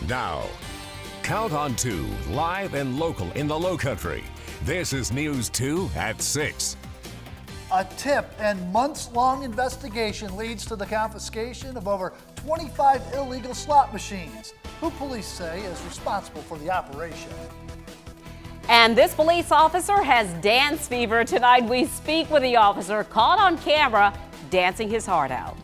Now, Count on 2, live and local in the Lowcountry. This is News 2 at 6. A tip and months-long investigation leads to the confiscation of over 25 illegal slot machines. Who police say is responsible for the operation? And this police officer has dance fever. Tonight we speak with the officer caught on camera dancing his heart out.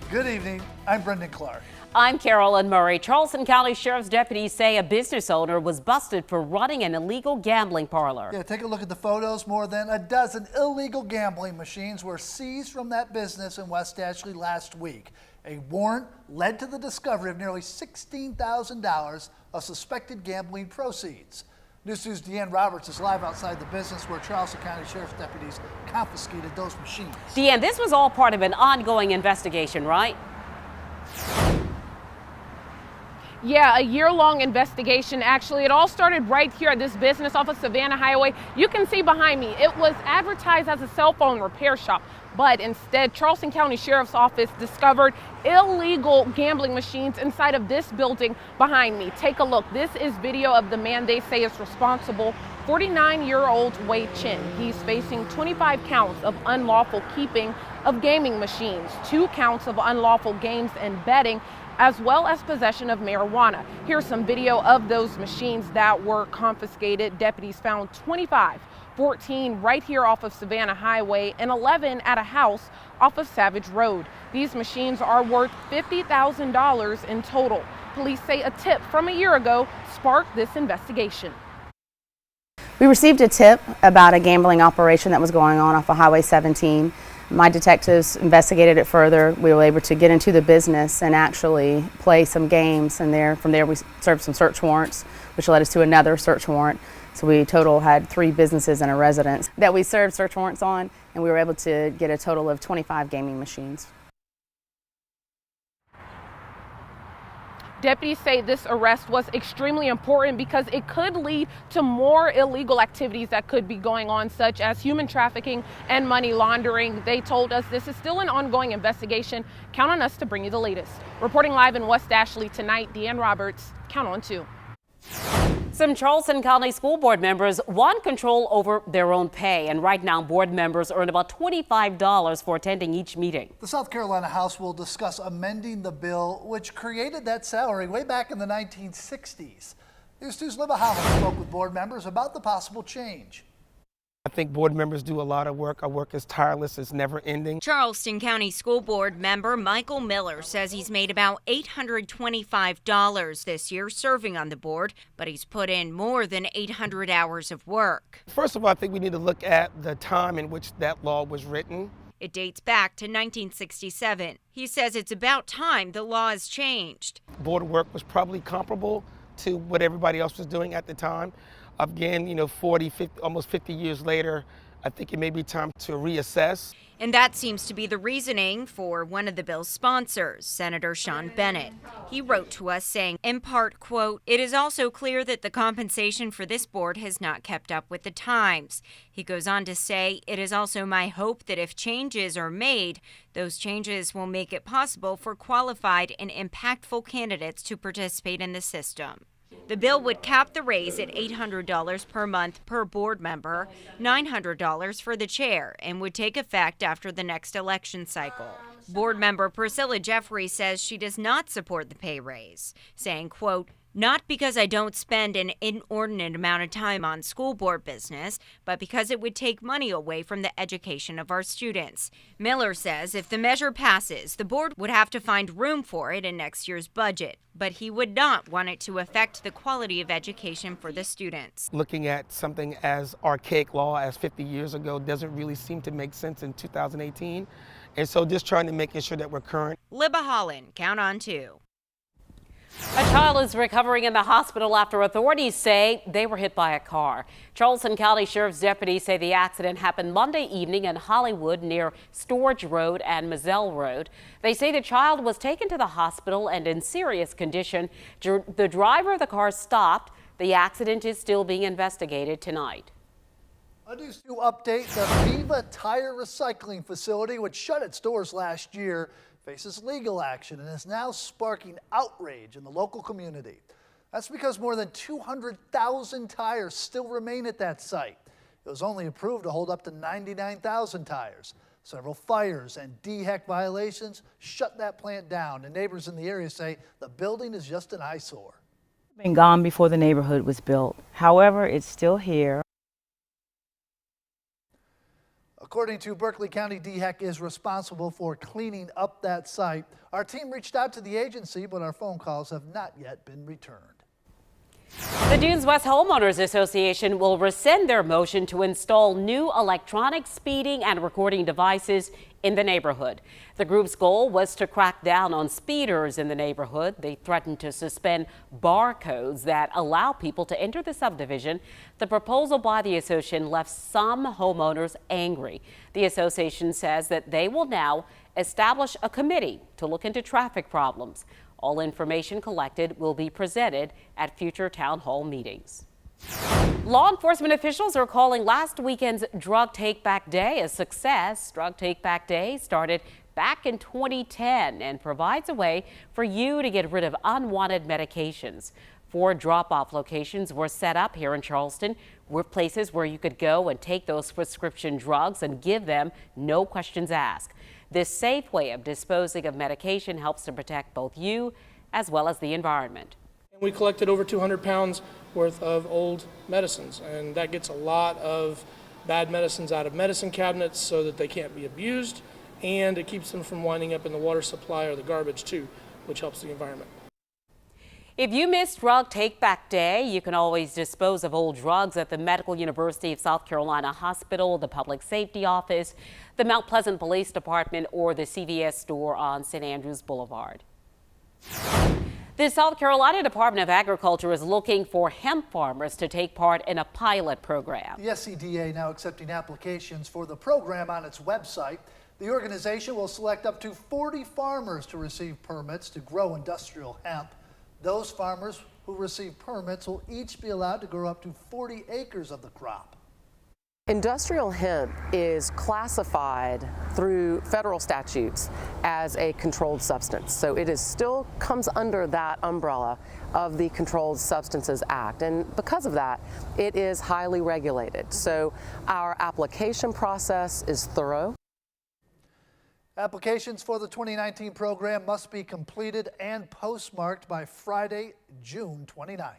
Good evening, I'm Brendan Clark. I'm Carolyn Murray. Charleston County Sheriff's deputies say a business owner was busted for running an illegal gambling parlor. Yeah, take a look at the photos. More than a dozen illegal gambling machines were seized from that business in West Ashley last week. A warrant led to the discovery of nearly $16,000 of suspected gambling proceeds. News 2's Deanne Roberts is live outside the business where Charleston County Sheriff's deputies confiscated those machines. Deanne, this was all part of an ongoing investigation, right? Yeah, a year-long investigation. Actually, it all started right here at this business off of Savannah Highway. You can see behind me, it was advertised as a cell phone repair shop, but instead, Charleston County Sheriff's Office discovered illegal gambling machines inside of this building behind me. Take a look. This is video of the man they say is responsible, 49-year-old Wei Chin. He's facing 25 counts of unlawful keeping of gaming machines, 2 counts of unlawful games and betting, as well as possession of marijuana. Here's some video of those machines that were confiscated. Deputies found 25, 14 right here off of Savannah Highway and 11 at a house off of Savage Road. These machines are worth $50,000 in total. Police say a tip from a year ago sparked this investigation. We received a tip about a gambling operation that was going on off of Highway 17. My detectives investigated it further. We were able to get into the business and actually play some games, and from there we served some search warrants, which led us to another search warrant. So we total had 3 businesses and a residence that we served search warrants on, and we were able to get a total of 25 gaming machines. Deputies say this arrest was extremely important because it could lead to more illegal activities that could be going on, such as human trafficking and money laundering. They told us this is still an ongoing investigation. Count on us to bring you the latest. Reporting live in West Ashley tonight, Deanne Roberts, Count on 2. Some Charleston County School Board members want control over their own pay, and right now board members earn about $25 for attending each meeting. The South Carolina House will discuss amending the bill which created that salary way back in the 1960s. News 2's Libba Holland spoke with board members about the possible change. I think board members do a lot of work. Our work is tireless, it's never ending. Charleston County School Board member Michael Miller says he's made about $825 this year serving on the board, but he's put in more than 800 hours of work. First of all, I think we need to look at the time in which that law was written. It dates back to 1967. He says it's about time the law has changed. Board work was probably comparable to what everybody else was doing at the time. Again, 40, 50, almost 50 years later, I think it may be time to reassess. And that seems to be the reasoning for one of the bill's sponsors, Senator Sean Bennett. He wrote to us saying, in part, quote, "It is also clear that the compensation for this board has not kept up with the times." He goes on to say, "It is also my hope that if changes are made, those changes will make it possible for qualified and impactful candidates to participate in the system." The bill would cap the raise at $800 per month per board member, $900 for the chair, and would take effect after the next election cycle. Board member Priscilla Jeffrey says she does not support the pay raise, saying, quote, "Not because I don't spend an inordinate amount of time on school board business, but because it would take money away from the education of our students." Miller says if the measure passes, the board would have to find room for it in next year's budget, but he would not want it to affect the quality of education for the students. Looking at something as archaic law as 50 years ago doesn't really seem to make sense in 2018. And so just trying to make sure that we're current. Libba Holland, Count on 2. A child is recovering in the hospital after authorities say they were hit by a car. Charleston County Sheriff's deputies say the accident happened Monday evening in Hollywood near Storage Road and Mazzell Road. They say the child was taken to the hospital and in serious condition. The driver of the car stopped. The accident is still being investigated tonight. A News 2 update, the Viva Tire Recycling Facility, which shut its doors last year, faces legal action and is now sparking outrage in the local community. That's because more than 200,000 tires still remain at that site. It was only approved to hold up to 99,000 tires. Several fires and DHEC violations shut that plant down, and neighbors in the area say the building is just an eyesore. Been gone before the neighborhood was built. However, it's still here. According to Berkeley County, DHEC is responsible for cleaning up that site. Our team reached out to the agency, but our phone calls have not yet been returned. The Dunes West Homeowners Association will rescind their motion to install new electronic speeding and recording devices in the neighborhood. The group's goal was to crack down on speeders in the neighborhood. They threatened to suspend barcodes that allow people to enter the subdivision. The proposal by the association left some homeowners angry. The association says that they will now establish a committee to look into traffic problems. All information collected will be presented at future town hall meetings. Law enforcement officials are calling last weekend's Drug Take Back Day a success. Drug Take Back Day started back in 2010 and provides a way for you to get rid of unwanted medications. 4 drop-off locations were set up here in Charleston. Were places where you could go and take those prescription drugs and give them no questions asked. This safe way of disposing of medication helps to protect both you as well as the environment. We collected over 200 pounds worth of old medicines, and that gets a lot of bad medicines out of medicine cabinets so that they can't be abused, and it keeps them from winding up in the water supply or the garbage too, which helps the environment. If you missed Drug Take Back Day, you can always dispose of old drugs at the Medical University of South Carolina Hospital, the Public Safety Office, the Mount Pleasant Police Department, or the CVS store on St. Andrews Boulevard. The South Carolina Department of Agriculture is looking for hemp farmers to take part in a pilot program. The SCDA now accepting applications for the program on its website. The organization will select up to 40 farmers to receive permits to grow industrial hemp. Those farmers who receive permits will each be allowed to grow up to 40 acres of the crop. Industrial hemp is classified through federal statutes as a controlled substance. So it is still comes under that umbrella of the Controlled Substances Act. And because of that, it is highly regulated. So our application process is thorough. Applications for the 2019 program must be completed and postmarked by Friday, June 29th.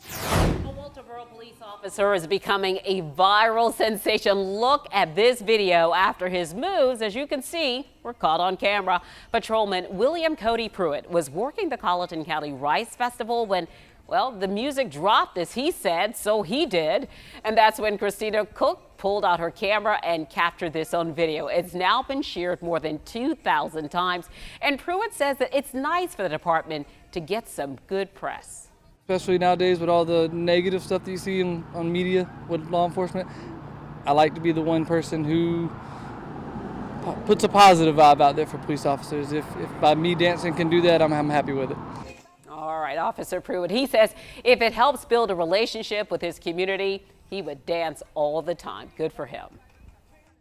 A Walterboro police officer is becoming a viral sensation. Look at this video after his moves. As you can see, were caught on camera. Patrolman William Cody Pruitt was working the Colleton County Rice Festival when, well, the music dropped, as he said, so he did. And that's when Christina Cook pulled out her camera and captured this on video. It's now been shared more than 2,000 times. And Pruitt says that it's nice for the department to get some good press. Especially nowadays with all the negative stuff that you see on media with law enforcement, I like to be the one person who puts a positive vibe out there for police officers. If by me dancing can do that, I'm happy with it. All right, Officer Pruitt, he says if it helps build a relationship with his community, he would dance all the time. Good for him.